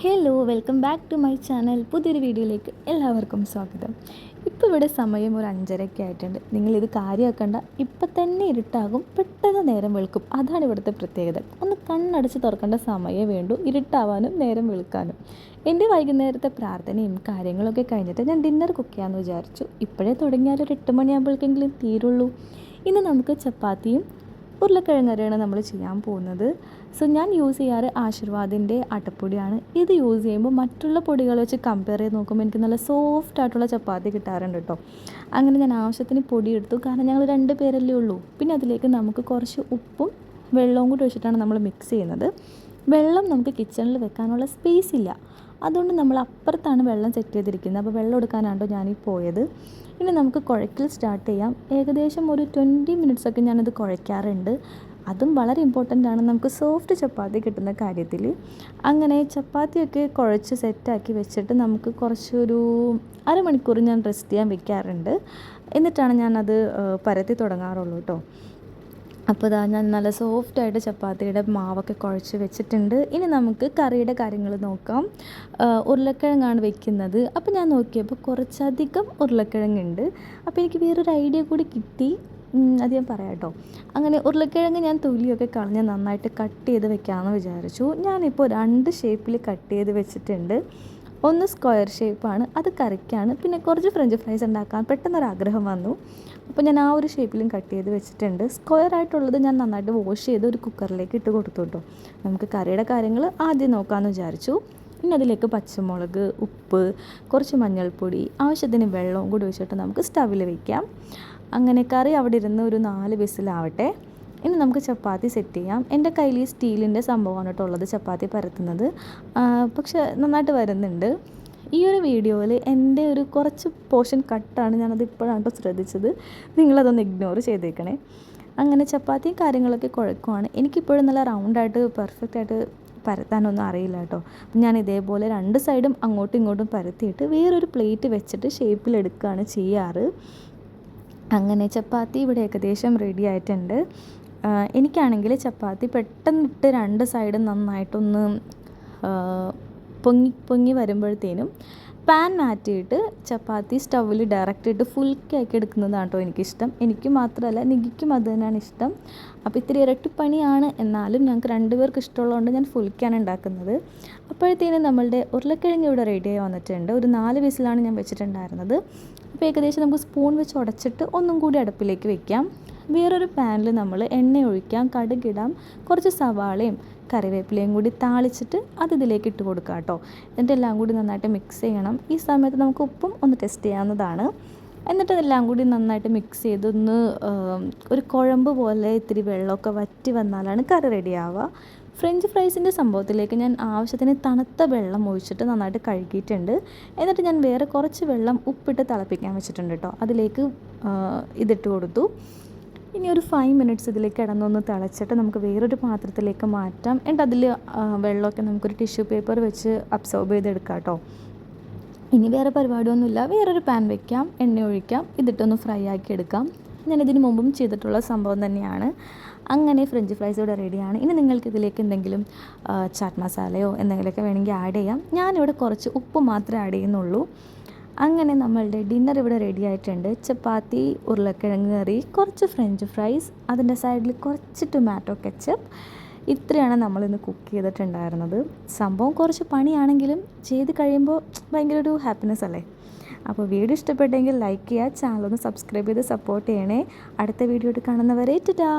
Hello welcome back to my channel. പുതിയൊരു വീഡിയോയിലേക്ക് എല്ലാവർക്കും സ്വാഗതം. ഇപ്പോൾ ഇവിടെ സമയം ഒരു 5:30 ആയിട്ടുണ്ട്. നിങ്ങളിത് കാര്യമാക്കണ്ട, ഇപ്പം തന്നെ ഇരുട്ടാകും, പെട്ടെന്ന് നേരം വെളുക്കും. അതാണ് ഇവിടുത്തെ പ്രത്യേകത. ഒന്ന് കണ്ണടച്ച് തുറക്കേണ്ട സമയമേ വേണ്ടൂ ഇരുട്ടാവാനും നേരം വെളുക്കാനും. എൻ്റെ വൈകുന്നേരത്തെ പ്രാർത്ഥനയും കാര്യങ്ങളൊക്കെ കഴിഞ്ഞിട്ട് ഞാൻ ഡിന്നർ കുക്ക് ചെയ്യാമെന്ന് വിചാരിച്ചു. ഇപ്പോഴേ തുടങ്ങിയാൽ ഒരു 8 മണിയാകുമ്പോഴേക്കെങ്കിലും തീരുള്ളൂ. ഇന്ന് നമുക്ക് ചപ്പാത്തിയും ഉരുളക്കിഴങ്ങറിയാണ് നമ്മൾ ചെയ്യാൻ പോകുന്നത്. ഞാൻ യൂസ് ചെയ്യാറ് ആശീർവാദിൻ്റെ ആട്ടപ്പൊടിയാണ്. ഇത് യൂസ് ചെയ്യുമ്പോൾ മറ്റുള്ള പൊടികൾ വെച്ച് കമ്പയർ ചെയ്ത് നോക്കുമ്പോൾ എനിക്ക് നല്ല സോഫ്റ്റ് ആയിട്ടുള്ള ചപ്പാത്തി കിട്ടാറുണ്ട് കേട്ടോ. അങ്ങനെ ഞാൻ ആവശ്യത്തിന് പൊടി എടുത്തു, കാരണം ഞങ്ങൾ 2 പേരല്ലേ ഉള്ളൂ. പിന്നെ അതിലേക്ക് നമുക്ക് കുറച്ച് ഉപ്പും വെള്ളവും കൂടി വെച്ചിട്ടാണ് നമ്മൾ മിക്സ് ചെയ്യുന്നത്. വെള്ളം നമുക്ക് കിച്ചണിൽ വെക്കാനുള്ള സ്പേസ് ഇല്ല, അതുകൊണ്ട് നമ്മൾ അപ്പുറത്താണ് വെള്ളം സെറ്റ് ചെയ്തിരിക്കുന്നത്. അപ്പോൾ വെള്ളം എടുക്കാനാണോ ഞാനീ പോയത്. ഇനി നമുക്ക് കുഴക്കൽ സ്റ്റാർട്ട് ചെയ്യാം. ഏകദേശം ഒരു 20 മിനിറ്റ്സൊക്കെ ഞാനത് കുഴയ്ക്കാറുണ്ട്. അതും വളരെ ഇമ്പോർട്ടൻ്റ് ആണ് നമുക്ക് സോഫ്റ്റ് ചപ്പാത്തി കിട്ടുന്ന കാര്യത്തിൽ. അങ്ങനെ ചപ്പാത്തിയൊക്കെ കുഴച്ച് സെറ്റാക്കി വെച്ചിട്ട് നമുക്ക് കുറച്ചൊരു അരമണിക്കൂർ ഞാൻ റെസ്റ്റ് ചെയ്യാൻ വെക്കാറുണ്ട്. എന്നിട്ടാണ് ഞാനത് പരത്തി തുടങ്ങാറുള്ളൂ കേട്ടോ. അപ്പോൾ ഞാൻ നല്ല സോഫ്റ്റായിട്ട് ചപ്പാത്തിയുടെ മാവൊക്കെ കുഴച്ച് വെച്ചിട്ടുണ്ട്. ഇനി നമുക്ക് കറിയുടെ കാര്യങ്ങൾ നോക്കാം. ഉരുളക്കിഴങ്ങാണ് വെക്കുന്നത്. അപ്പോൾ ഞാൻ നോക്കിയപ്പോൾ കുറച്ചധികം ഉരുളക്കിഴങ്ങുണ്ട്. അപ്പോൾ എനിക്ക് വേറൊരു ഐഡിയ കൂടി കിട്ടി, അത് ഞാൻ പറയാം കേട്ടോ. അങ്ങനെ ഉരുളക്കിഴങ്ങ് ഞാൻ തൊലിയൊക്കെ കളഞ്ഞ് നന്നായിട്ട് കട്ട് ചെയ്ത് വെക്കാമെന്ന് വിചാരിച്ചു. ഞാനിപ്പോൾ 2 ഷേപ്പിൽ കട്ട് ചെയ്ത് വെച്ചിട്ടുണ്ട്. ഒന്ന് സ്ക്വയർ ഷേപ്പാണ്, അത് കറിക്കാണ്. പിന്നെ കുറച്ച് ഫ്രഞ്ച് ഫ്രൈസ് ഉണ്ടാക്കാൻ പെട്ടെന്നൊരാഗ്രഹം വന്നു, അപ്പോൾ ഞാൻ ആ ഒരു ഷേപ്പിലും കട്ട് ചെയ്ത് വെച്ചിട്ടുണ്ട്. സ്ക്വയർ ആയിട്ടുള്ളത് ഞാൻ നന്നായിട്ട് വാഷ് ചെയ്ത് ഒരു കുക്കറിലേക്ക് ഇട്ട് കൊടുത്തു കേട്ടോ. നമുക്ക് കറിയുടെ കാര്യങ്ങൾ ആദ്യം നോക്കാമെന്ന് വിചാരിച്ചു. പിന്നെ അതിലേക്ക് പച്ചമുളക്, ഉപ്പ്, കുറച്ച് മഞ്ഞൾപ്പൊടി, ആവശ്യത്തിന് വെള്ളവും കൂടി വെച്ചിട്ട് നമുക്ക് സ്റ്റവിൽ വയ്ക്കാം. അങ്ങനെ കറി അവിടെ ഇരുന്ന് ഒരു 4 വിസിലാവട്ടെ. ഇനി നമുക്ക് ചപ്പാത്തി സെറ്റ് ചെയ്യാം. എൻ്റെ കയ്യിൽ ഈ സ്റ്റീലിൻ്റെ സംഭവമാണ് കേട്ടോ ഉള്ളത് ചപ്പാത്തി പരത്തുന്നത്. പക്ഷെ നന്നായിട്ട് വരുന്നുണ്ട്. ഈ ഒരു വീഡിയോയിൽ എൻ്റെ ഒരു കുറച്ച് പോർഷൻ കട്ടാണ്, ഞാനത് ഇപ്പോഴാണ് കേട്ടോ ശ്രദ്ധിച്ചത്. നിങ്ങളതൊന്ന് ഇഗ്നോർ ചെയ്തേക്കണേ. അങ്ങനെ ചപ്പാത്തിയും കാര്യങ്ങളൊക്കെ കുഴക്കുവാണ്. എനിക്കിപ്പോഴും നല്ല റൗണ്ടായിട്ട് പെർഫെക്റ്റായിട്ട് പരത്താനൊന്നും അറിയില്ല കേട്ടോ. ഞാൻ ഇതേപോലെ 2 സൈഡും അങ്ങോട്ടും ഇങ്ങോട്ടും പരത്തിയിട്ട് വേറൊരു പ്ലേറ്റ് വെച്ചിട്ട് ഷേപ്പിലെടുക്കുകയാണ് ചെയ്യാറ്. അങ്ങനെ ചപ്പാത്തി ഇവിടെ ഏകദേശം റെഡി ആയിട്ടുണ്ട്. എനിക്കാണെങ്കിൽ ചപ്പാത്തി പെട്ടെന്നിട്ട് 2 സൈഡും നന്നായിട്ടൊന്ന് പൊങ്ങി വരുമ്പോഴത്തേനും പാൻ മാറ്റിയിട്ട് ചപ്പാത്തി സ്റ്റൗവിൽ ഡയറക്റ്റ് ഇട്ട് ഫുൾക്കാക്കി എടുക്കുന്നതാണ് കേട്ടോ എനിക്കിഷ്ടം. എനിക്ക് മാത്രമല്ല നികിക്കും അത് തന്നെയാണ് ഇഷ്ടം. അപ്പോൾ ഇത്തിരി ഇരട്ടിപ്പണിയാണ്, എന്നാലും ഞങ്ങൾക്ക് 2 പേർക്ക് ഇഷ്ടമുള്ളതുകൊണ്ട് ഞാൻ ഫുൾക്കാണ് ഉണ്ടാക്കുന്നത്. അപ്പോഴത്തേനും നമ്മളുടെ ഉരുളക്കിഴങ്ങ് ഇവിടെ റെഡിയായി വന്നിട്ടുണ്ട്. ഒരു 4 വിസിലാണ് ഞാൻ വെച്ചിട്ടുണ്ടായിരുന്നത്. അപ്പോൾ ഏകദേശം നമുക്ക് സ്പൂൺ വെച്ച് ഉടച്ചിട്ട് ഒന്നും കൂടി അടുപ്പിലേക്ക് വെക്കാം. വേറൊരു പാനിൽ നമ്മൾ എണ്ണ ഒഴിക്കാം, കടുകിടാം, കുറച്ച് സവാളയും കറിവേപ്പിലയും കൂടി താളിച്ചിട്ട് അത് ഇതിലേക്ക് ഇട്ട് കൊടുക്കാം കേട്ടോ. എന്നിട്ട് എല്ലാം കൂടി നന്നായിട്ട് മിക്സ് ചെയ്യണം. ഈ സമയത്ത് നമുക്ക് ഉപ്പും ഒന്ന് ടെസ്റ്റ് ചെയ്യാവുന്നതാണ്. എന്നിട്ട് അതെല്ലാം കൂടി നന്നായിട്ട് മിക്സ് ചെയ്തൊന്ന് ഒരു കുഴമ്പ് പോലെ ഇത്തിരി വെള്ളമൊക്കെ വറ്റി വന്നാലാണ് കറി റെഡിയാവുക. ഫ്രഞ്ച് ഫ്രൈസിൻ്റെ സംഭവത്തിലേക്ക് ഞാൻ ആവശ്യത്തിന് തണുത്ത വെള്ളം ഒഴിച്ചിട്ട് നന്നായിട്ട് കഴുകിയിട്ടുണ്ട്. എന്നിട്ട് ഞാൻ വേറെ കുറച്ച് വെള്ളം ഉപ്പിട്ട് തിളപ്പിക്കാൻ വെച്ചിട്ടുണ്ട് കേട്ടോ. അതിലേക്ക് ഇതിട്ട് കൊടുത്തു. ഇനി ഒരു 5 മിനിറ്റ്സ് ഇതിലേക്ക് കിടന്നൊന്ന് തിളച്ചിട്ട് നമുക്ക് വേറൊരു പാത്രത്തിലേക്ക് മാറ്റാം. എന്നിട്ട് അതിൽ വെള്ളമൊക്കെ നമുക്കൊരു ടിഷ്യൂ പേപ്പർ വെച്ച് അബ്സോർബ് ചെയ്തെടുക്കാം കേട്ടോ. ഇനി വേറെ പരിപാടിയൊന്നുമില്ല. വേറൊരു പാൻ വയ്ക്കാം, എണ്ണ ഒഴിക്കാം, ഇതിട്ടൊന്ന് ഫ്രൈ ആക്കി എടുക്കാം. ഞാനിതിന് മുമ്പും ചെയ്തിട്ടുള്ള സംഭവം തന്നെയാണ്. അങ്ങനെ ഫ്രഞ്ച് ഫ്രൈസ് ഇവിടെ റെഡിയാണ്. ഇനി നിങ്ങൾക്ക് ഇതിലേക്ക് എന്തെങ്കിലും ചാറ്റ് മസാലയോ എന്തെങ്കിലുമൊക്കെ വേണമെങ്കിൽ ആഡ് ചെയ്യാം. ഞാനിവിടെ കുറച്ച് ഉപ്പ് മാത്രമേ ആഡ് ചെയ്യുന്നുള്ളൂ. അങ്ങനെ നമ്മളുടെ ഡിന്നർ ഇവിടെ റെഡി ആയിട്ടുണ്ട്. ചപ്പാത്തി, ഉരുളക്കിഴങ്ങ് കറി, കുറച്ച് ഫ്രഞ്ച് ഫ്രൈസ്, അതിൻ്റെ സൈഡിൽ കുറച്ച് ടൊമാറ്റോ കെച്ചപ്പ്. ഇത്രയാണ് നമ്മളിന്ന് കുക്ക് ചെയ്തിട്ടുണ്ടായിരുന്നത്. സംഭവം കുറച്ച് പണിയാണെങ്കിലും ചെയ്ത് കഴിയുമ്പോൾ ഭയങ്കര ഒരു ഹാപ്പിനെസ് അല്ലേ. അപ്പോൾ വീഡിയോ ഇഷ്ടപ്പെട്ടെങ്കിൽ ലൈക്ക് ചെയ്യുക, ചാനലൊന്ന് സബ്സ്ക്രൈബ് ചെയ്ത് സപ്പോർട്ട് ചെയ്യണേ. അടുത്ത വീഡിയോ കാണുന്നവരെ ടാറ്റാ.